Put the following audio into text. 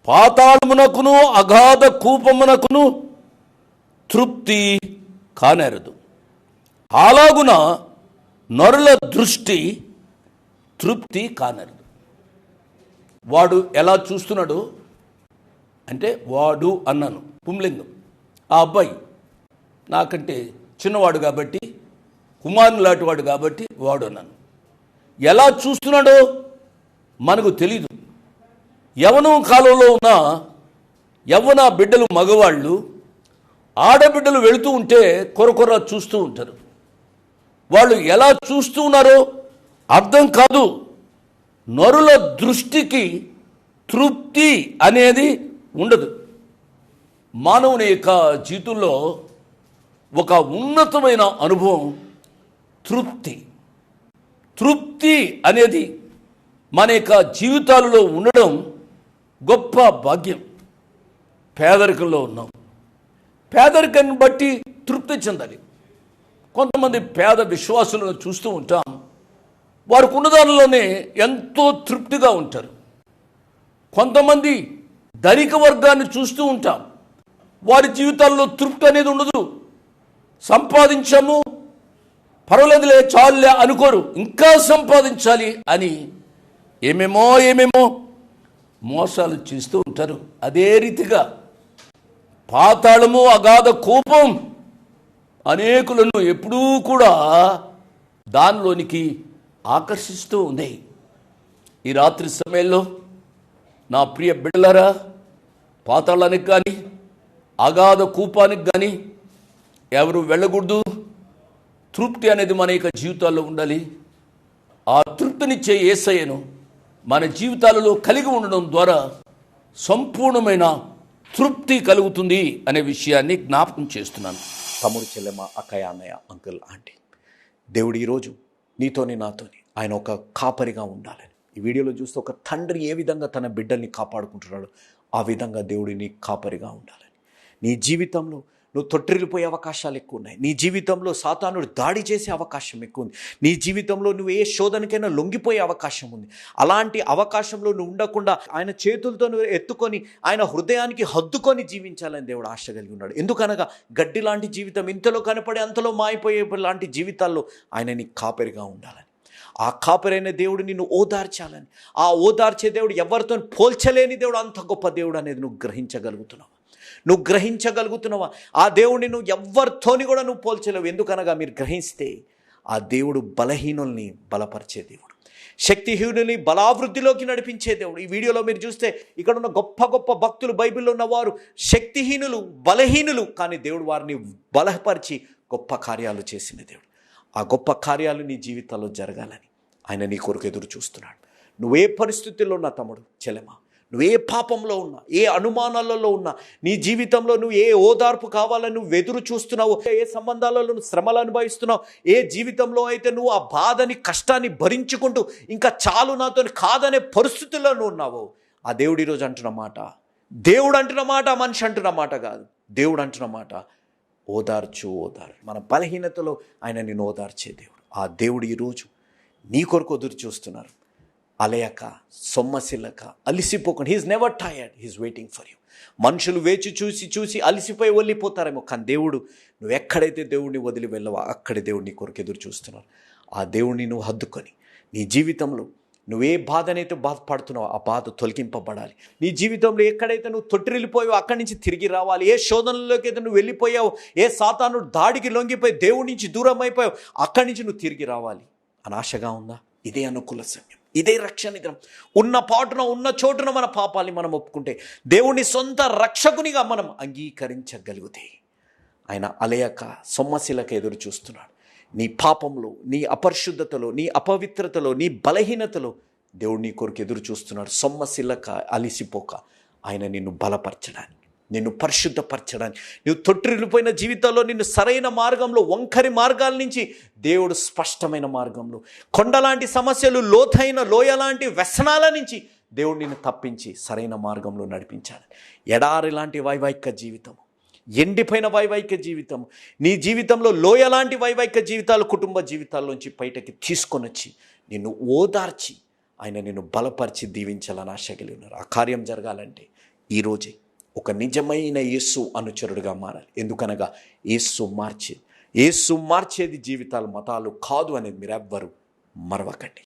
పాతాళమునకును అగాధ కూపమునకును తృప్తి కానేరదు. అలాగున నరుల దృష్టి తృప్తి కానేరదు. వాడు ఎలా చూస్తున్నాడు అంటే, వాడు అన్నాను పుంలింగం, ఆ అబ్బాయి నాకంటే చిన్నవాడు కాబట్టి, కుమారుని లాంటి వాడు కాబట్టి వాడు అన్నాను. ఎలా చూస్తున్నాడో మనకు తెలీదు. యవ్వనం కాలంలో ఉన్న యవ్వన బిడ్డలు మగవాళ్ళు ఆడబిడ్డలు వెళుతూ ఉంటే కొరకొర చూస్తూ ఉంటారు. వాళ్ళు ఎలా చూస్తూ ఉన్నారో అర్థం కాదు. నరుల దృష్టికి తృప్తి అనేది ఉండదు. మానవుని యొక్క జీవితంలో ఒక ఉన్నతమైన అనుభవం తృప్తి. తృప్తి అనేది మన యొక్క జీవితాలలో ఉండడం గొప్ప భాగ్యం. పేదరికంలో ఉన్నాం, పేదరికాన్ని బట్టి తృప్తి చెందాలి. కొంతమంది పేద విశ్వాసులను చూస్తూ ఉంటాం, వారికి ఉన్నదానిలోనే ఎంతో తృప్తిగా ఉంటారు. కొంతమంది ధనిక వర్గాన్ని చూస్తూ ఉంటాం, వారి జీవితాల్లో తృప్తి అనేది ఉండదు. సంపాదించాము, పర్వాలేదులే, చాలులే అనుకోరు, ఇంకా సంపాదించాలి అని ఏమేమో మోసాలు చేస్తూ ఉంటారు. అదే రీతిగా పాతాళము అగాధ కోపం అనేకులను ఎప్పుడూ కూడా దానిలోనికి ఆకర్షిస్తూ ఉంది. ఈ రాత్రి సమయంలో నా ప్రియ బిడ్డలారా, పాతాళానికి కానీ అగాధ కూపానికి కానీ ఎవరు వెళ్ళకూడదు. తృప్తి అనేది మన యొక్క జీవితాల్లో ఉండాలి. ఆ తృప్తినిచ్చే యేసయ్యను మన జీవితాలలో కలిగి ఉండడం ద్వారా సంపూర్ణమైన తృప్తి కలుగుతుంది అనే విషయాన్ని జ్ఞాపకం చేస్తున్నాను. తమ్ముడు, చెల్లెమ్మ, అక్కయ్య, అన్నయ్య, అంకుల్, ఆంటీ, దేవుడు ఈరోజు నీతోని నాతోని ఆయన ఒక కాపరిగా ఉండాలని ఈ వీడియోలో చూస్తే ఒక తండ్రి ఏ విధంగా తన బిడ్డల్ని కాపాడుకుంటున్నాడో ఆ విధంగా దేవుడు నీ కాపరిగా ఉండాలని. నీ జీవితంలో నువ్వు తొట్టిల్లిపోయే అవకాశాలు ఎక్కువ ఉన్నాయి. నీ జీవితంలో సాతానుడు దాడి చేసే అవకాశం ఎక్కువ ఉంది. నీ జీవితంలో నువ్వు ఏ శోధనకైనా లొంగిపోయే అవకాశం ఉంది. అలాంటి అవకాశంలో నువ్వు ఉండకుండా ఆయన చేతులతో నువ్వు ఎత్తుకొని ఆయన హృదయానికి హద్దుకొని జీవించాలని దేవుడు ఆశ కలిగి ఉన్నాడు. ఎందుకనగా గడ్డి లాంటి జీవితం ఇంతలో కనపడే అంతలో మాయిపోయే లాంటి జీవితాల్లో ఆయన నీ కాపరిగా ఉండాలని, ఆ కాపరైన దేవుడు నిన్ను ఓదార్చాలని, ఆ ఓదార్చే దేవుడు ఎవరితో పోల్చలేని దేవుడు, అంత గొప్ప దేవుడు అనేది నువ్వు గ్రహించగలుగుతున్నావా? ఆ దేవుడిని నువ్వు ఎవరితోని కూడా నువ్వు పోల్చలేవు. ఎందుకనగా మీరు గ్రహిస్తే ఆ దేవుడు బలహీనుల్ని బలపరిచే దేవుడు, శక్తిహీనుల్ని బలావృద్ధిలోకి నడిపించే దేవుడు. ఈ వీడియోలో మీరు చూస్తే ఇక్కడ ఉన్న గొప్ప గొప్ప భక్తులు, బైబిల్లో ఉన్నవారు శక్తిహీనులు, బలహీనులు, కానీ దేవుడు వారిని బలపరిచి గొప్ప కార్యాలు చేసిన దేవుడు. ఆ గొప్ప కార్యాలు నీ జీవితాల్లో జరగాలని ఆయన నీ కొరకు ఎదురు చూస్తున్నాడు. నువ్వే పరిస్థితుల్లో ఉన్నా తమ్ముడు, చెల్లెమా, నువ్వే పాపంలో ఉన్నా, ఏ అనుమానాలలో ఉన్నా, నీ జీవితంలో నువ్వు ఏ ఓదార్పు కావాలని నువ్వు ఎదురు చూస్తున్నావు, ఏ సంబంధాలలో నువ్వు శ్రమలు అనుభవిస్తున్నావు, ఏ జీవితంలో అయితే నువ్వు ఆ బాధని, కష్టాన్ని భరించుకుంటూ ఇంకా చాలు నాతో కాదనే పరిస్థితుల్లో నువ్వు ఉన్నావో, ఆ దేవుడు ఈరోజు అంటున్న మాట, దేవుడు అంటున్న మాట, మనిషి అంటున్న మాట కాదు, దేవుడు అంటున్న మాట, ఓదార్చు. మన బలహీనతలో ఆయన నిన్ను ఓదార్చే దేవుడు. ఆ దేవుడు ఈరోజు నీ కొరకు ఎదురు చూస్తున్నారు. అలయక, సొమ్మసిల్లక, అలిసిపోకుండా. He's never tired, he's waiting for you. మనుషులు వేచి చూసి అలిసిపోయి వెళ్ళిపోతారేమో, కానీ దేవుడు, నువ్వు ఎక్కడైతే దేవుడిని వదిలి వెళ్ళవో అక్కడే దేవుడు నీ కొరకు ఎదురు చూస్తున్నారు. ఆ దేవుడిని నువ్వు హద్దుకొని నీ జీవితంలో నువ్వే బాధనైతే బాధపడుతున్నావో ఆ బాధ తొలగింపబడాలి. నీ జీవితంలో ఎక్కడైతే నువ్వు తొట్టిల్లిపోయావో అక్కడి నుంచి తిరిగి రావాలి. ఏ శోధనలోకి అయితే నువ్వు వెళ్ళిపోయావో, ఏ సాతానుడు దాడికి లొంగిపోయి దేవుడి నుంచి దూరం అయిపోయావు, అక్కడి నుంచి నువ్వు తిరిగి రావాలి అని ఆశగా ఉందా? ఇదే అనుకూల సమయం, ఇదే రక్షణ దినం. ఉన్న పాటున, ఉన్న చోటున మన పాపాలని మనం ఒప్పుకుంటే, దేవుని సొంత రక్షకునిగా మనం అంగీకరించగలిగితే, ఆయన అలయక, సొమ్మశిలక ఎదురు చూస్తున్నాడు. నీ పాపంలో, నీ అపరిశుద్ధతలో, నీ అపవిత్రతలో, నీ బలహీనతలో దేవుడు నీ కొరకు ఎదురు చూస్తున్నాడు. సొమ్మశిలక, అలిసిపోక ఆయన నిన్ను బలపరచడానికి, నిన్ను పరిశుద్ధపరచడానికి, నువ్వు తొట్టిల్లిపోయిన జీవితాల్లో నిన్ను సరైన మార్గంలో, వంకరి మార్గాల నుంచి దేవుడు స్పష్టమైన మార్గంలో, కొండలాంటి సమస్యలు, లోతైన లోయలాంటి వ్యసనాల నుంచి దేవుడు నిన్ను తప్పించి సరైన మార్గంలో నడిపించాలి. ఎడారి లాంటి వైవాహిక జీవితం, ఎండిపోయిన వైవాహిక జీవితం, నీ జీవితంలో లోయలాంటి వైవాహిక జీవితాలు, కుటుంబ జీవితాల్లోంచి బయటకి తీసుకొని వచ్చి నిన్ను ఓదార్చి ఆయన నిన్ను బలపరిచి దీవించాలని ఆశ కలిగి ఉన్నారు. ఆ కార్యం జరగాలంటే ఈరోజే ఒక నిజమైన యేసు అనుచరుడిగా మారాలి. ఎందుకనగా యేసు మార్చేది జీవితాలు, మతాలు కాదు అనేది మీరెవ్వరూ మరవకండి.